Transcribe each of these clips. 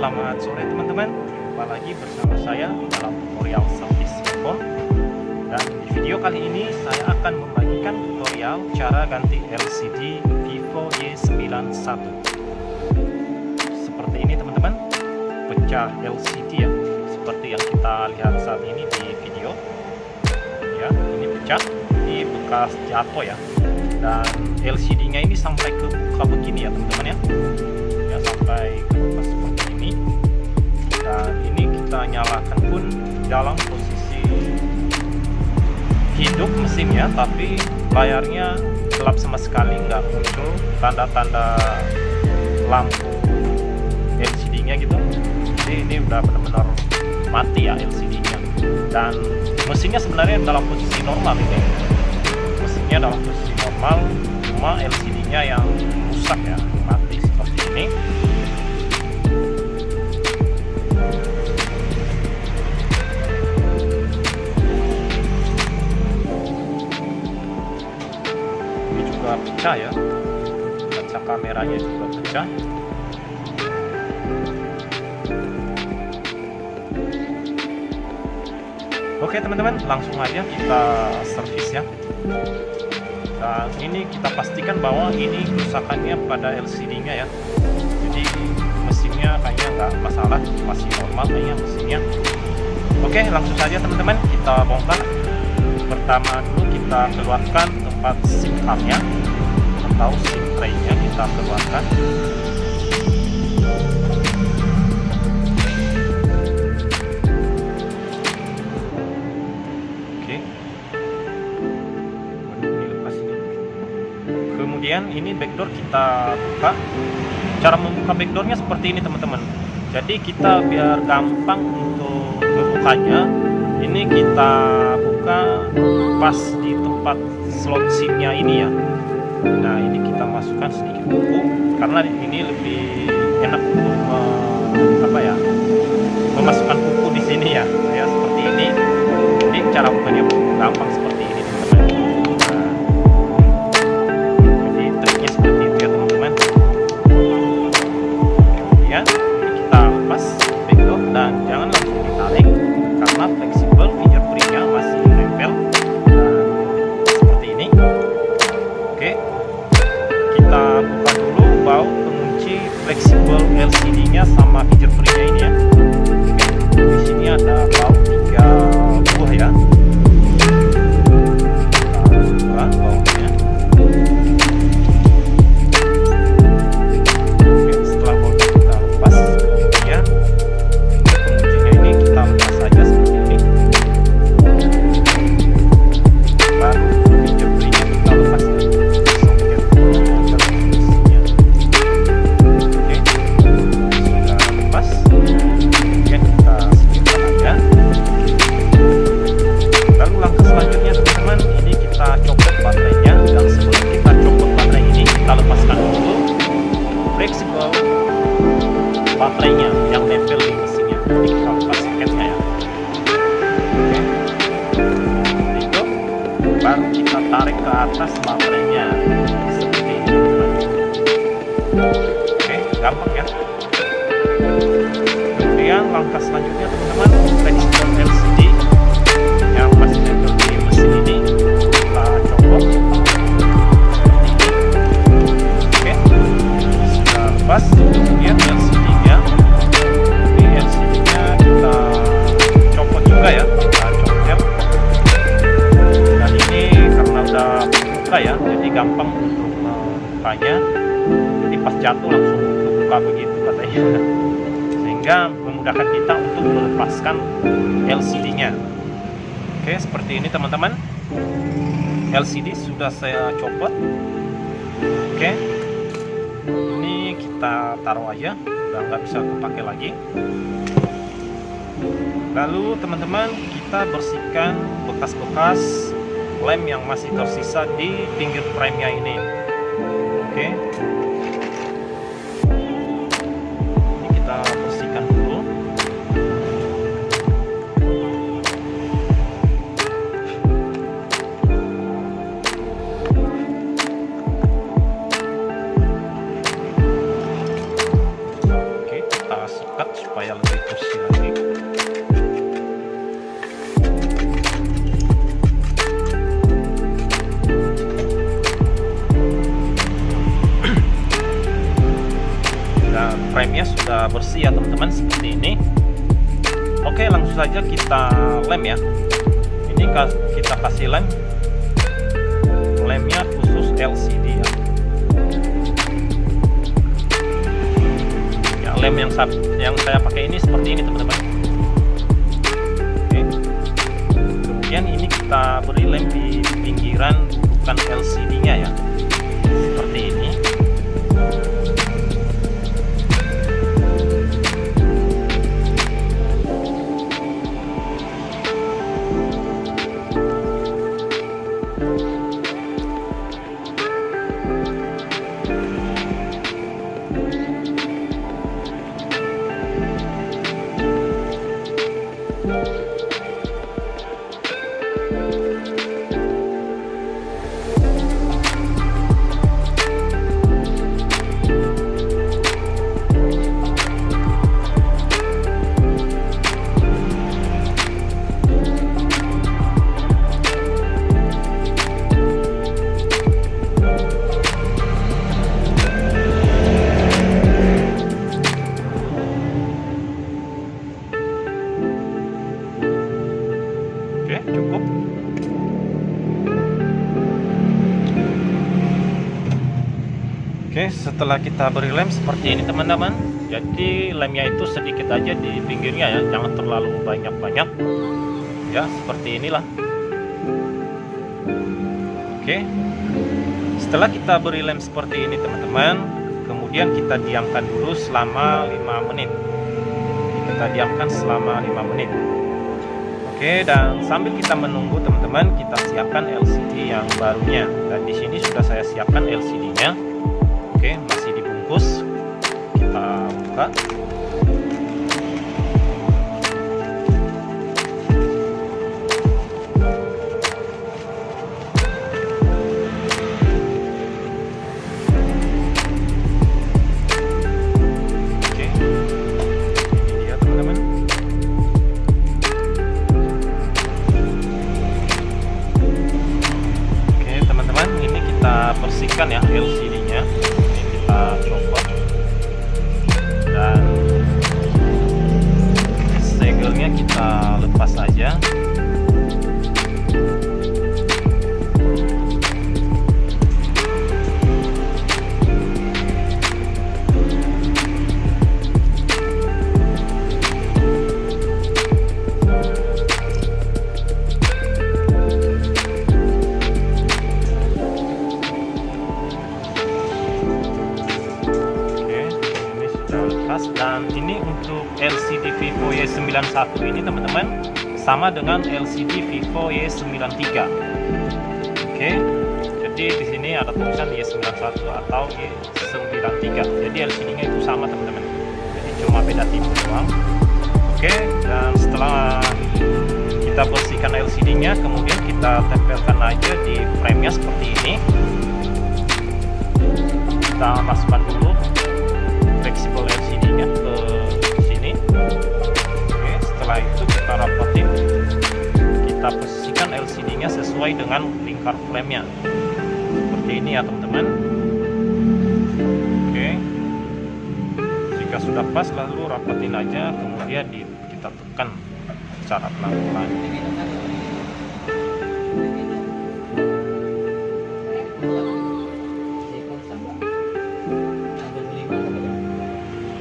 selamat sore teman-teman. Jumpa lagi bersama saya dalam tutorial servis handphone. Dan di video kali ini saya akan membagikan tutorial cara ganti LCD Vivo Y91. Seperti ini teman-teman, pecah LCD ya, seperti yang kita lihat saat ini di video. Ya, ini pecah, ini bekas jatuh ya. Dan LCD-nya ini sampai ke buka begini ya teman-teman ya. Ya, sampai ke buka seperti ini. Dan ini kita nyalakan pun dalam posisi hidup mesinnya, tapi layarnya gelap sama sekali, nggak muncul tanda-tanda lampu LCD-nya gitu. Jadi ini udah benar-benar mati ya LCD-nya. Dan mesinnya sebenarnya dalam posisi normal ini. Mesinnya dalam posisi normal, cuma LCD-nya yang rusak ya, mati seperti ini. Ini juga pecah ya, kaca kameranya juga pecah. Oke teman-teman, langsung aja kita servis ya. Dan ini kita pastikan bahwa ini kerusakannya pada LCD-nya ya. Jadi mesinnya kayaknya nggak masalah, masih normal kayaknya mesinnya. Oke, langsung saja teman-teman kita bongkar. Pertama dulu kita keluarkan tempat SIM card-nya atau SIM tray-nya kita keluarkan. Kemudian ini backdoor kita buka. Cara membuka backdoornya seperti ini teman-teman. Jadi kita biar gampang untuk membukanya, ini kita buka pas di tempat slot SIM-nya ini ya. Nah ini kita masukkan sedikit buku karena ini lebih enak untuk memasukkan buku di sini ya. Ya seperti ini. Jadi cara bukanya gampang seperti ini teman-teman. Dan jangan langsung ditarik karena fleksibel, fingerprintnya masih nempel. Dan seperti ini. Oke, kita buka dulu baut pengunci fleksibel LCD-nya sama fingerprintnya ini ya. Oke, di sini ada baut 3 buah ya. Kita buka bautnya. Oke, setelah bautnya kita lepas, kemudian baterainya yang nempel di mesinnya. Jadi kita lepas soketnya ya. Oke, itu baru kita tarik ke atas baterainya seperti ini. Oke, gampang ya. Kemudian langkah selanjutnya teman-teman, fleksibel LCD yang masih nempel di mesin ini kita copot. Oke, sudah lepas. Kemudian LCD-nya, ini LCD-nya kita copot juga ya, kita copot. Dan ini karena udah buka ya, jadi gampang untuk membukanya. Jadi pas jatuh langsung buka begitu katanya, sehingga memudahkan kita untuk melepaskan LCD-nya. Oke, seperti ini teman-teman. LCD sudah saya copot. Oke, ini kita taruh aja, udah nggak bisa kepake lagi. Lalu teman-teman, kita bersihkan bekas-bekas lem yang masih tersisa di pinggir frame-nya ini. Oke, ini kita bersihkan dulu. frame-nya sudah bersih ya teman-teman, seperti ini. Oke, langsung saja kita lem ya. Ini kita kasih lemnya khusus LCD ya. Ya, lem yang saya pakai ini seperti ini teman-teman. Oke. Kemudian ini kita beri lem di pinggiran bukan LCD-nya ya, seperti ini. Cukup. Oke, setelah kita beri lem seperti ini teman-teman, jadi lemnya itu sedikit aja di pinggirnya ya, jangan terlalu banyak-banyak ya, seperti inilah. Oke, setelah kita beri lem seperti ini teman-teman, kemudian kita diamkan dulu selama 5 menit. Kita diamkan selama 5 menit. Oke, dan sambil kita menunggu teman-teman, kita siapkan LCD yang barunya. Dan di sini sudah saya siapkan LCD-nya. Oke, masih dibungkus. Kita buka. Bersihkan ya LCD-nya. Ini kita copot dan segelnya kita lepas saja. Dan ini untuk LCD Vivo Y91 ini teman-teman sama dengan LCD Vivo Y93. Oke, jadi di sini ada tulisan Y91 atau Y93. Jadi LCD-nya itu sama teman-teman. Jadi cuma beda tipe doang. Oke, dan setelah kita bersihkan LCD-nya, kemudian kita tempelkan aja di frame-nya seperti ini. Kita masukkan dulu fleksibel LCD-nya ke sini. Oke, setelah itu kita rapetin, kita posisikan LCD-nya sesuai dengan lingkar frame-nya seperti ini ya teman-teman. Oke, jika sudah pas lalu rapetin aja, kemudian kita tekan secara pelan-pelan.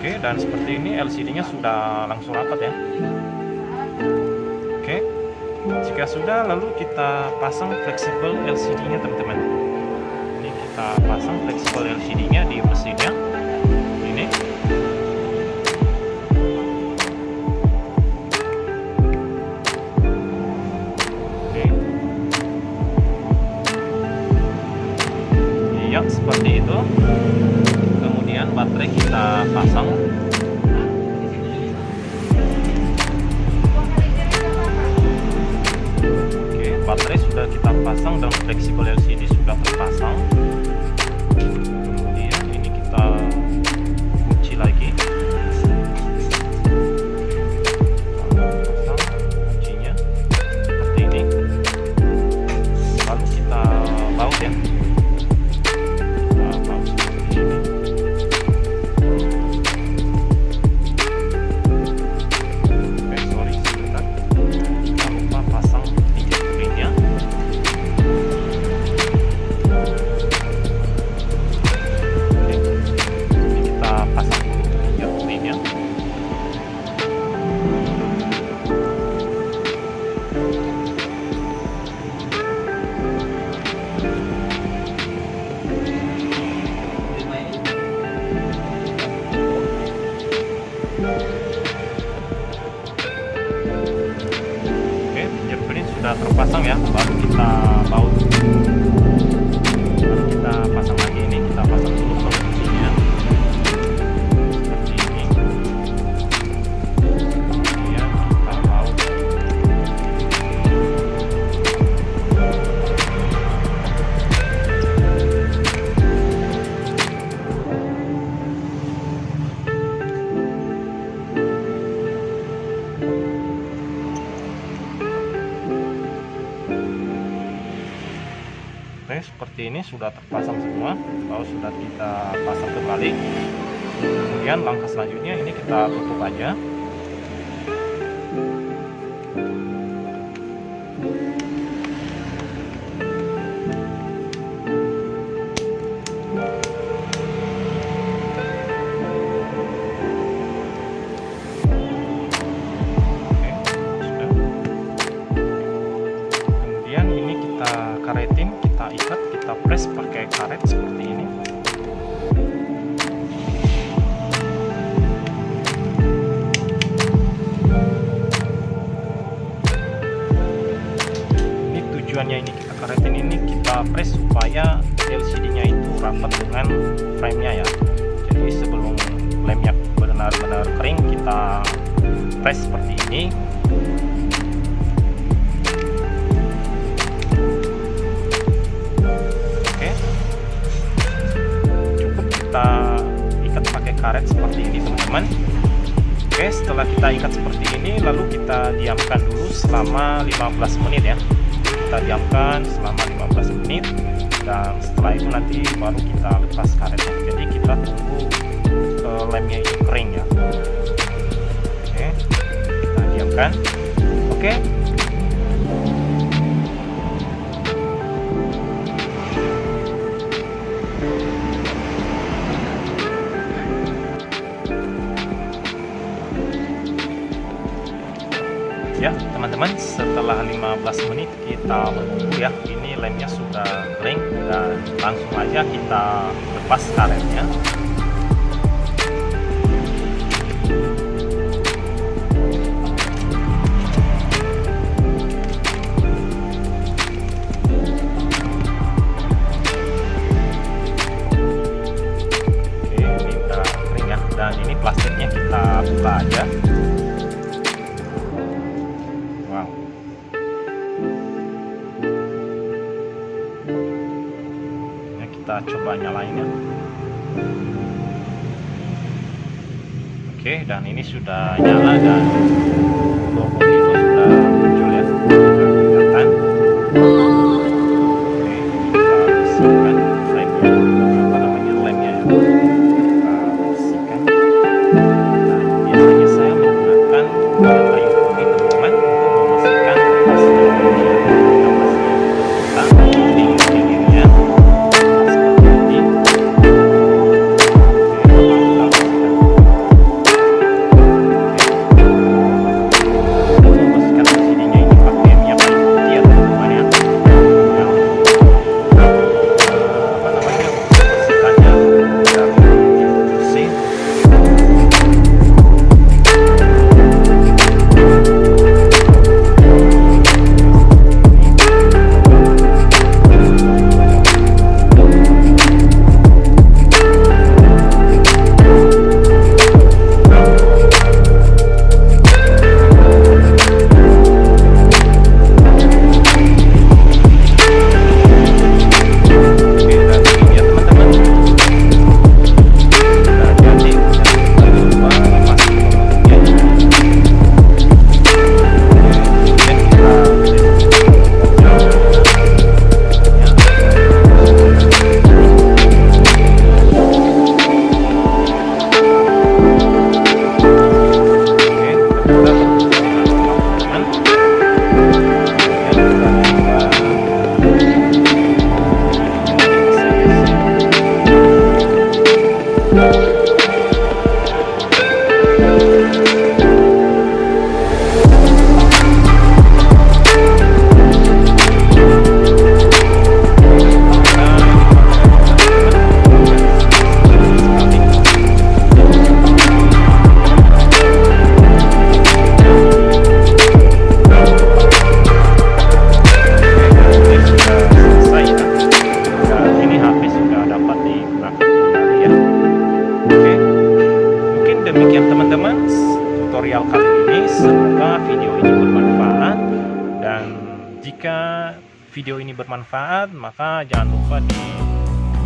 Oke, dan seperti ini LCD-nya sudah langsung rapat ya. Oke, jika sudah, lalu kita pasang fleksibel LCD-nya teman-teman. Ini kita pasang fleksibel LCD-nya di mesinnya. Ini. Oke. Iya, seperti itu. Kemudian baterai kita pasang. Oke, baterai sudah kita pasang dan fleksibel LCD sudah terpasang. Kemudian ini kita kunci lagi. Pasang kuncinya seperti ini. Lalu kita baut ya. pasang ya, baru kita baut. Baru kita pasang lagi. Ini kita pasang dulu posisinya seperti ini. Kemudian kita baut. Oke, seperti ini sudah terpasang semua, lalu sudah kita pasang kembali. Kemudian langkah selanjutnya ini kita tutup aja. Oke, sudah. Kemudian ini kita karetin, kita ikat, kita press pakai karet seperti ini. Ini tujuannya, ini kita karetin, ini kita press supaya LCD-nya itu rapat dengan frame-nya ya. Jadi sebelum lemnya benar-benar kering, kita press seperti ini. Kita ikat pakai karet seperti ini teman-teman. Oke, setelah kita ikat seperti ini, lalu kita diamkan dulu selama 15 menit ya. Kita diamkan selama 15 menit, dan setelah itu nanti baru kita lepas karetnya. Jadi kita tunggu lemnya ini kering ya. Oke, kita diamkan. Oke, ya teman-teman, setelah 15 menit kita menunggu ya, ini lemnya sudah kering, dan langsung aja kita lepas karetnya. Oke, ini udah kering ya, dan ini plastiknya kita buka aja. Kita coba nyalain ya. Oke, dan ini sudah nyala, dan logo itu sudah muncul ya, sudah kelihatan. Oke, kita bersihkan lemnya, lemnya ya, kita bersihkan. Dan biasanya saya menggunakan kayu putih teman-teman untuk membersihkan semoga video ini bermanfaat, dan jika video ini bermanfaat maka jangan lupa di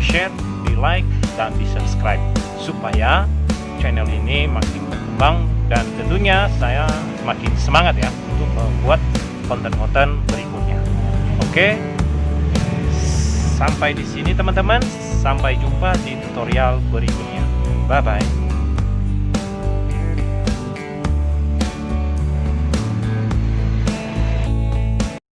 share, di like, dan di subscribe supaya channel ini makin berkembang dan tentunya saya makin semangat ya untuk membuat konten-konten berikutnya. Oke, sampai di sini teman-teman, sampai jumpa di tutorial berikutnya. Bye bye.